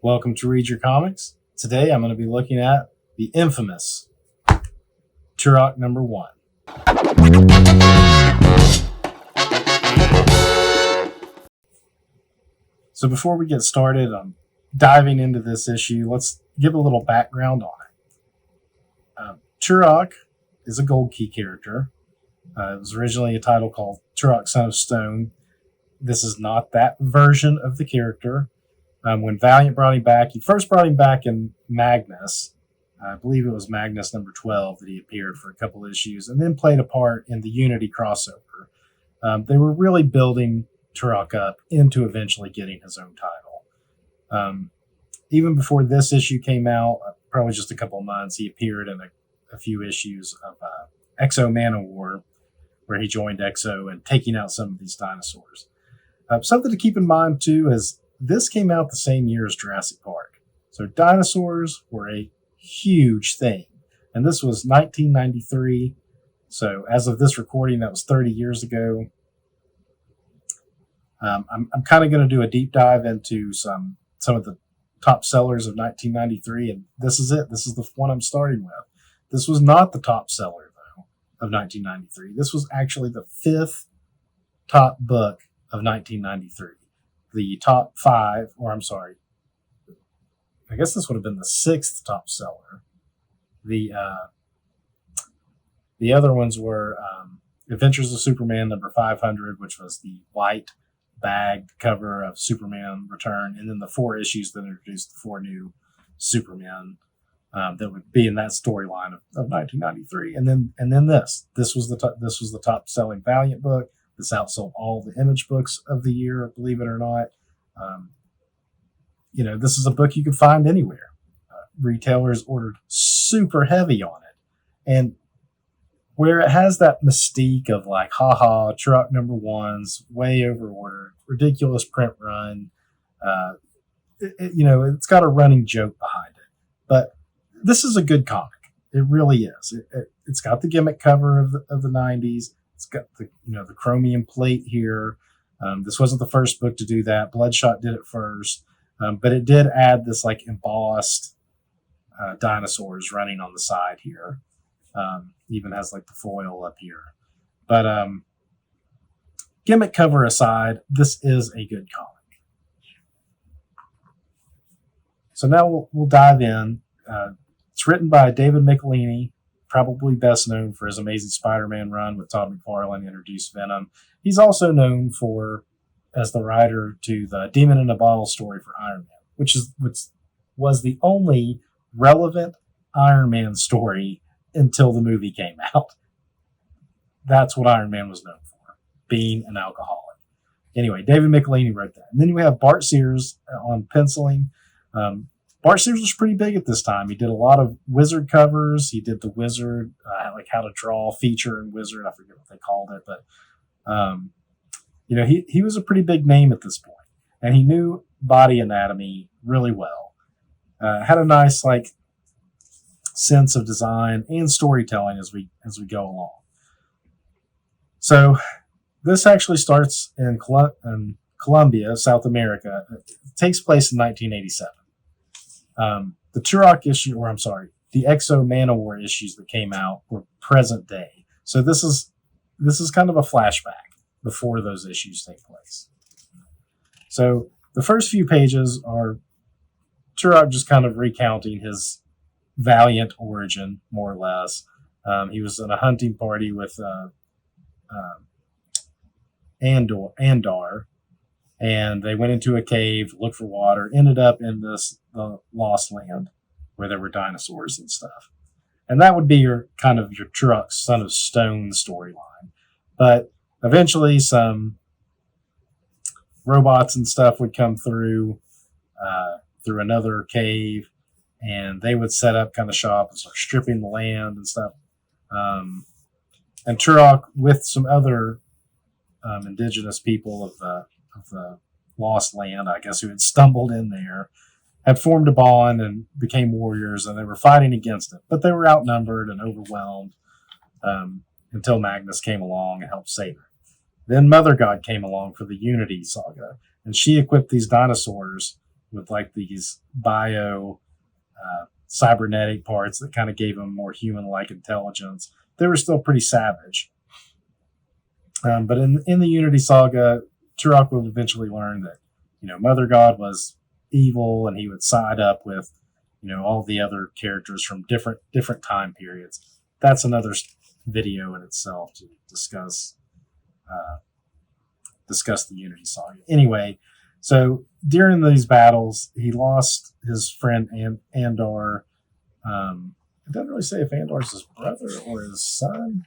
Welcome to Read Your Comics. Today I'm going to be looking at the infamous Turok #1. So before we get started on diving into this issue, let's give a little background on it. Turok is a Gold Key character. It was originally a title called Turok, Son of Stone. This is not that version of the character. When Valiant brought him back, he first brought him back in Magnus. I believe it was Magnus number 12 that he appeared for a couple issues, and then played a part in the Unity crossover. They were really building Turok up into eventually getting his own title. Even before this issue came out, probably just a couple of months, he appeared in a few issues of Exo Manowar, where he joined Exo and taking out some of these dinosaurs. Something to keep in mind, too, is this came out the same year as Jurassic Park. So dinosaurs were a huge thing. And this was 1993. So as of this recording, that was 30 years ago. I'm kind of going to do a deep dive into some of the top sellers of 1993. And this is it. This is the one I'm starting with. This was not the top seller, though, of 1993. This was actually the 5th top book of 1993. The top 5, or I'm sorry, I guess this would have been the 6th top seller. The other ones were Adventures of Superman number 500, which was the white bagged cover of Superman Return, and then the 4 issues that introduced the 4 new Supermen that would be in that storyline of 1993. And then this was the top selling Valiant book. This outsold all the Image books of the year, believe it or not. This is a book you could find anywhere. Retailers ordered super heavy on it. And where it has that mystique of like, haha, Turok #1's way over ordered, ridiculous print run. It's got a running joke behind it. But this is a good comic. It really is. It's got the gimmick cover of the 90s. It's got the chromium plate here. This wasn't the first book to do that. Bloodshot did it first. But it did add this like embossed dinosaurs running on the side here. Even has like the foil up here. But gimmick cover aside, this is a good comic. So now we'll dive in. It's written by David Michelinie, probably best known for his Amazing Spider-Man run with Todd McFarlane, introduced Venom. He's also known as the writer to the Demon in a Bottle story for Iron Man, which was the only relevant Iron Man story until the movie came out. That's what Iron Man was known for, being an alcoholic. Anyway, David Michelinie wrote that. And then we have Bart Sears on penciling. Bart Sears was pretty big at this time. He did a lot of Wizard covers. He did the Wizard, like how to draw feature in Wizard. I forget what they called it, but he was a pretty big name at this point, and he knew body anatomy really well. Had a nice like sense of design and storytelling as we go along. So this actually starts in Colombia, South America. It takes place in 1987. The Turok issue, the Exo Manowar issues that came out were present day. So this is kind of a flashback before those issues take place. So the first few pages are Turok just kind of recounting his Valiant origin, more or less. He was in a hunting party with Andar, and they went into a cave, looked for water, ended up in the lost land where there were dinosaurs and stuff. And that would be your Turok Son of Stone storyline. But eventually some robots and stuff would come through another cave, and they would set up kind of shop and start stripping the land and stuff. And Turok, with some other indigenous people of the lost land, I guess, who had stumbled in there, had formed a bond and became warriors, and they were fighting against it. But they were outnumbered and overwhelmed until Magnus came along and helped save it. Then Mother God came along for the Unity saga, and she equipped these dinosaurs with like these bio cybernetic parts that kind of gave them more human-like intelligence. They were still pretty savage. But in the Unity Saga, Turok would eventually learn that, Mother God was evil, and he would side up with, all the other characters from different time periods. That's another video in itself to discuss the Unity Saga. Anyway, so during these battles, he lost his friend Andar. It doesn't really say if Andar's his brother or his son.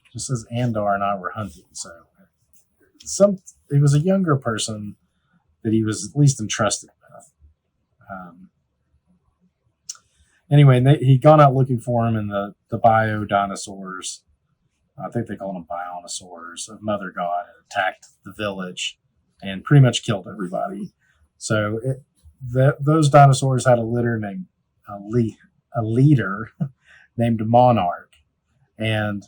It just says Andar and I were hunting. So he was a younger person that he was at least entrusted with. Anyway, he'd gone out looking for him in the bio dinosaurs. I think they called them bionosaurs of Mother God, and attacked the village and pretty much killed everybody. So those dinosaurs had a leader named Monarch, and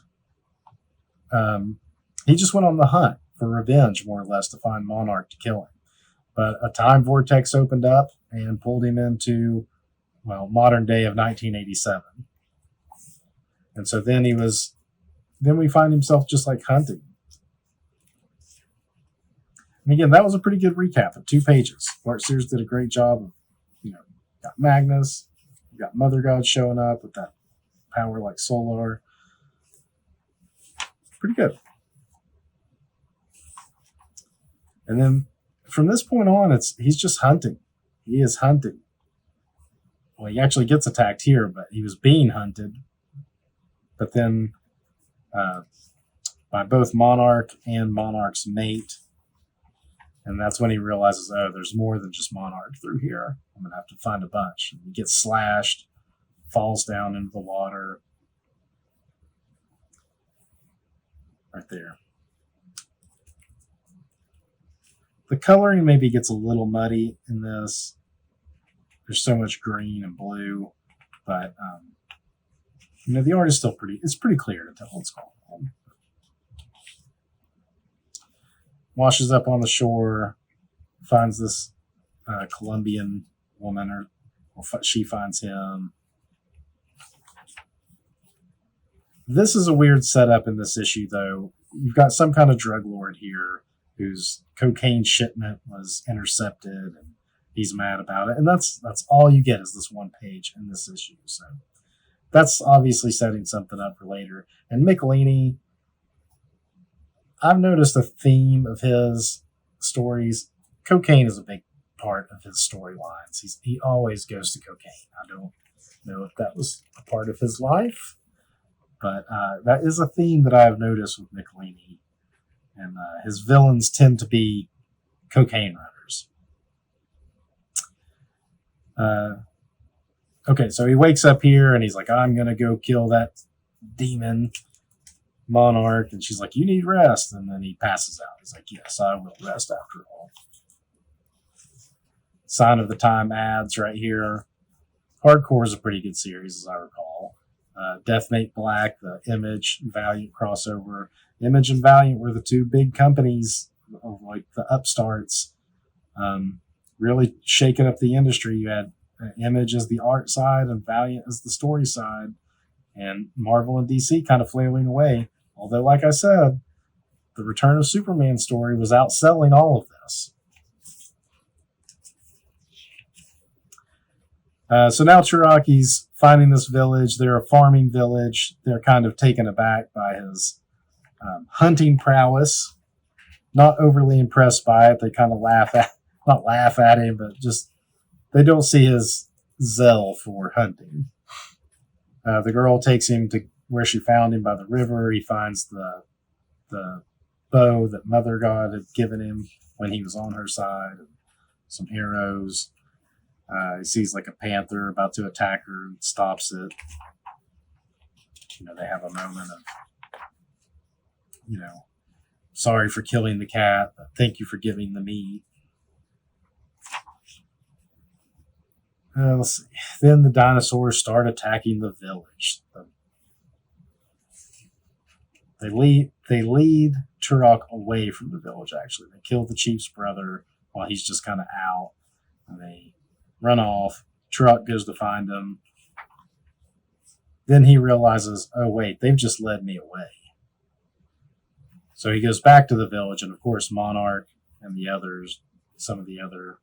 he just went on the hunt for revenge, more or less, to find Monarch to kill him. But a time vortex opened up and pulled him into, modern day of 1987. And so then we find himself just like hunting. And again, that was a pretty good recap of 2 pages. Bart Sears did a great job of, got Magnus, you got Mother God showing up with that power like Solar. Pretty good. And then from this point on, he's just hunting. He is hunting. Well, he actually gets attacked here, but he was being hunted. But then by both Monarch and Monarch's mate. And that's when he realizes, there's more than just Monarch through here. I'm going to have to find a bunch. And he gets slashed, falls down into the water. Right there. The coloring maybe gets a little muddy in this. There's so much green and blue. But, the art is still it's pretty clear to tell what's going on. Washes up on the shore, finds this Colombian woman, or she finds him. This is a weird setup in this issue, though. You've got some kind of drug lord here whose cocaine shipment was intercepted, and he's mad about it. And that's all you get is this one page in this issue. So that's obviously setting something up for later. And Michelini, I've noticed a theme of his stories. Cocaine is a big part of his storylines. He always goes to cocaine. I don't know if that was a part of his life, but that is a theme that I've noticed with Michelini. And his villains tend to be cocaine runners. Okay, so he wakes up here and he's like, I'm going to go kill that demon Monarch. And she's like, you need rest. And then he passes out. He's like, yes, I will rest after all. Sign of the Time ads right here. Hardcore is a pretty good series, as I recall. Deathmate Black, the Image Valiant crossover. Image and Valiant were the 2 big companies of like the upstarts, really shaking up the industry. You had Image as the art side and Valiant as the story side, and Marvel and DC kind of flailing away. Although, like I said, the Return of Superman story was outselling all of this. So now Turaki's finding this village. They're a farming village. They're kind of taken aback by his hunting prowess. Not overly impressed by it. They kind of not laugh at him, but just they don't see his zeal for hunting. The girl takes him to where she found him by the river. He finds the bow that Mother God had given him when he was on her side, and some arrows. He sees like a panther about to attack her and stops it. They have a moment of, sorry for killing the cat, but thank you for giving the meat. Let's see. Then the dinosaurs start attacking the village. They lead Turok away from the village, actually. They kill the chief's brother while he's just kind of out, and they run off. Turok goes to find them. Then he realizes, oh, wait, they've just led me away. So he goes back to the village, and of course, Monarch and the others, some of the other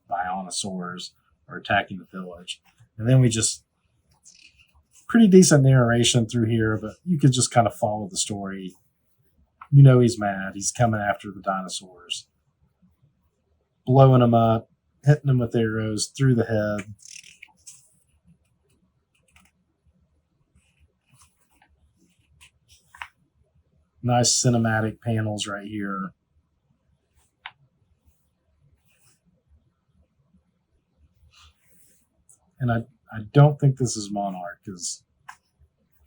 Bionosaurs, are attacking the village. And then we just, pretty decent narration through here, but you could just kind of follow the story. You know he's mad. He's coming after the dinosaurs, blowing them up, hitting them with arrows through the head. Nice cinematic panels right here. And I don't think this is Monarch, because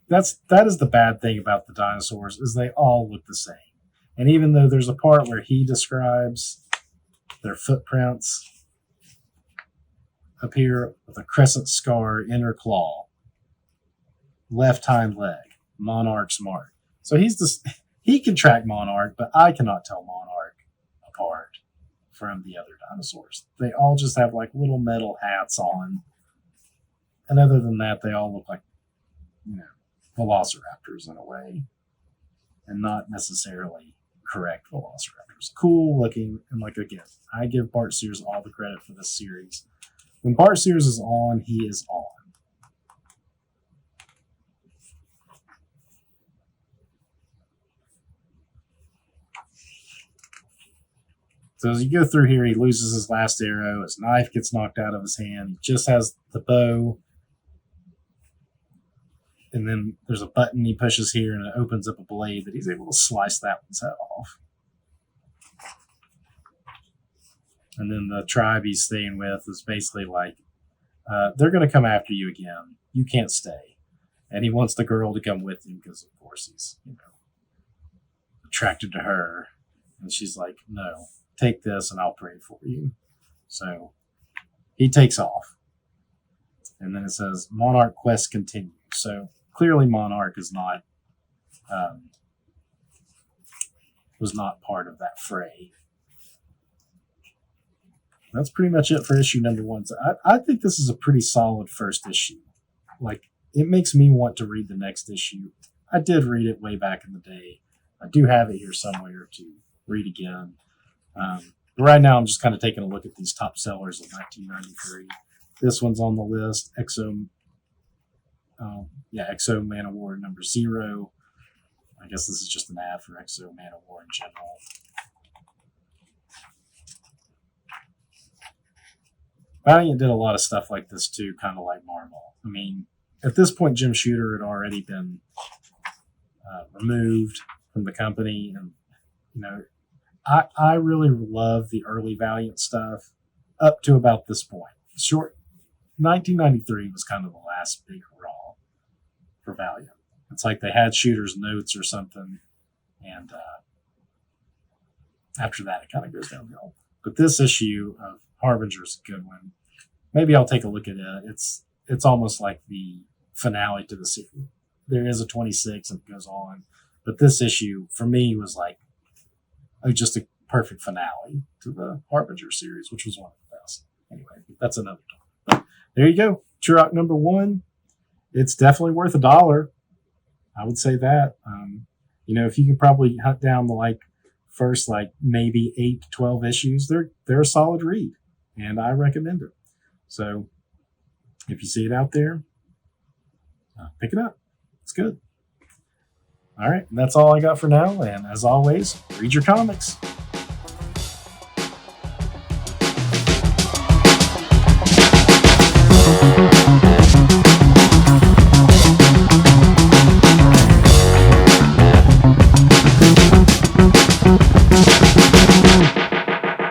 that is the bad thing about the dinosaurs, is they all look the same. And even though there's a part where he describes their footprints appear with a crescent scar, inner claw, left hind leg, Monarch's mark. So he can track Monarch, but I cannot tell Monarch apart from the other dinosaurs. They all just have like little metal hats on. And other than that, they all look like, velociraptors in a way. And not necessarily correct velociraptors. Cool looking, and like, again, I give Bart Sears all the credit for this series. When Bart Sears is on, he is on. So as you go through here, he loses his last arrow. His knife gets knocked out of his hand. He just has the bow. And then there's a button he pushes here, and it opens up a blade that he's able to slice that one's head off. And then the tribe he's staying with is basically like, they're going to come after you again. You can't stay. And he wants the girl to come with him because, of course, he's, attracted to her. And she's like, no, take this and I'll pray for you. So he takes off. And then it says, Monarch quest continues. So clearly Monarch is not, was not part of that fray. That's pretty much it for issue number 1. So I think this is a pretty solid first issue. Like, it makes me want to read the next issue. I did read it way back in the day. I do have it here somewhere to read again. But right now, I'm just kind of taking a look at these top sellers of 1993. This one's on the list, Exo Man of War number 0. I guess this is just an ad for Exo Man of War in general. Valiant did a lot of stuff like this too, kind of like Marvel. I mean, at this point, Jim Shooter had already been removed from the company, and I really love the early Valiant stuff up to about this point. 1993 was kind of the last big hurrah for Valiant. It's like they had Shooter's notes or something, and after that, it kind of goes downhill. But this issue of Harbinger is a good one. Maybe I'll take a look at it. It's almost like the finale to the series. There is a 26 and it goes on, but this issue for me was like just a perfect finale to the Harbinger series, which was one of the best. Anyway, that's another time. But there you go, Turok number 1. It's definitely worth $1. I would say that. If you can probably hunt down the first maybe 8 to 12 issues, they're a solid read, and I recommend it. So if you see it out there, pick it up. It's good. All right, and that's all I got for now. And as always, read your comics.